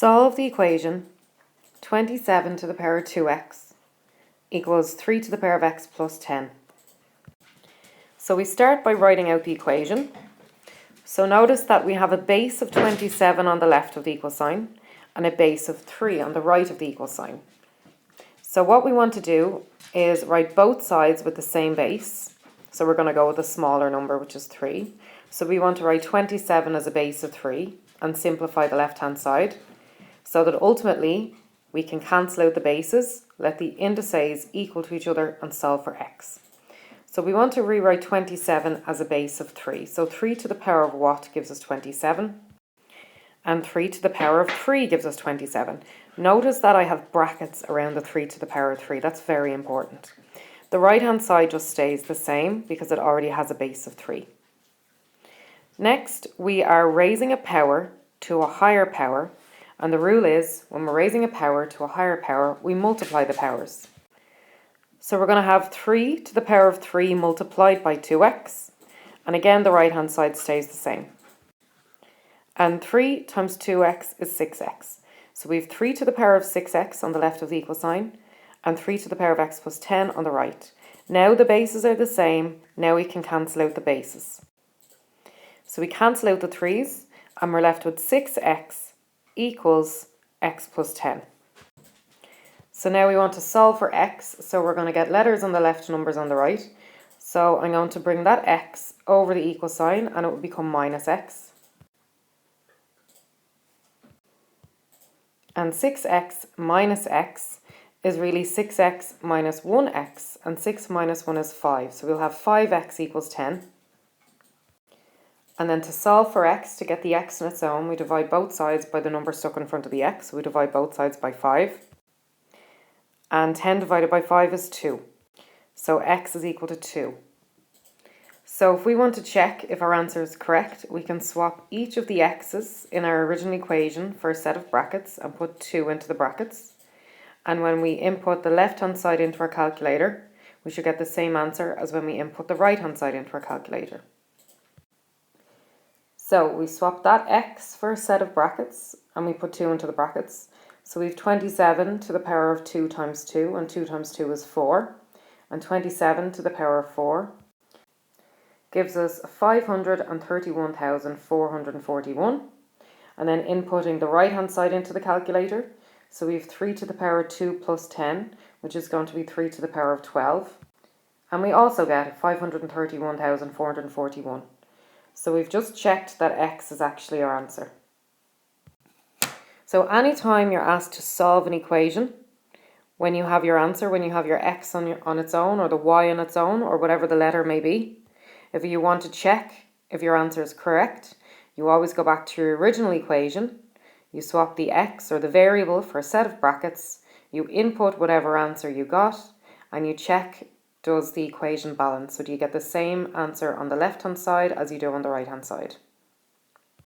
Solve the equation 27 to the power of 2x equals 3 to the power of x plus 10. So we start by writing out the equation. So notice that we have a base of 27 on the left of the equal sign and a base of 3 on the right of the equal sign. So what we want to do is write both sides with the same base. So we're going to go with a smaller number, which is 3. So we want to write 27 as a base of 3 and simplify the left-hand side, so that ultimately we can cancel out the bases, let the indices equal to each other and solve for x. So we want to rewrite 27 as a base of 3. So 3 to the power of what gives us 27? And 3 to the power of 3 gives us 27. Notice that I have brackets around the 3 to the power of 3. That's very important. The right hand side just stays the same because it already has a base of 3. Next, we are raising a power to a higher power. And the rule is, when we're raising a power to a higher power, we multiply the powers. So we're going to have 3 to the power of 3 multiplied by 2x. And again, the right hand side stays the same. And 3 times 2x is 6x. So we have 3 to the power of 6x on the left of the equal sign, and 3 to the power of x plus 10 on the right. Now the bases are the same. Now we can cancel out the bases. So we cancel out the 3's, and we're left with 6x equals x plus 10. So now we want to solve for x, so we're going to get letters on the left, numbers on the right. So I'm going to bring that x over the equal sign and it will become minus x. And 6x minus x is really 6x minus 1x, and 6 minus 1 is 5. So we'll have 5x equals 10. And then to solve for x, to get the x on its own, we divide both sides by the number stuck in front of the x. So we divide both sides by 5. And 10 divided by 5 is 2. So x is equal to 2. So if we want to check if our answer is correct, we can swap each of the x's in our original equation for a set of brackets and put 2 into the brackets. And when we input the left-hand side into our calculator, we should get the same answer as when we input the right-hand side into our calculator. So we swap that x for a set of brackets and we put 2 into the brackets. So we have 27 to the power of 2 times 2, and 2 times 2 is 4. And 27 to the power of 4 gives us 531,441. And then inputting the right hand side into the calculator. So we have 3 to the power of 2 plus 10, which is going to be 3 to the power of 12. And we also get 531,441. So we've just checked that x is actually our answer. So anytime you're asked to solve an equation, when you have your answer, when you have your x on its own, or the y on its own, or whatever the letter may be, if you want to check if your answer is correct, you always go back to your original equation, you swap the x or the variable for a set of brackets, you input whatever answer you got, and you check, does the equation balance? So do you get the same answer on the left hand side as you do on the right hand side?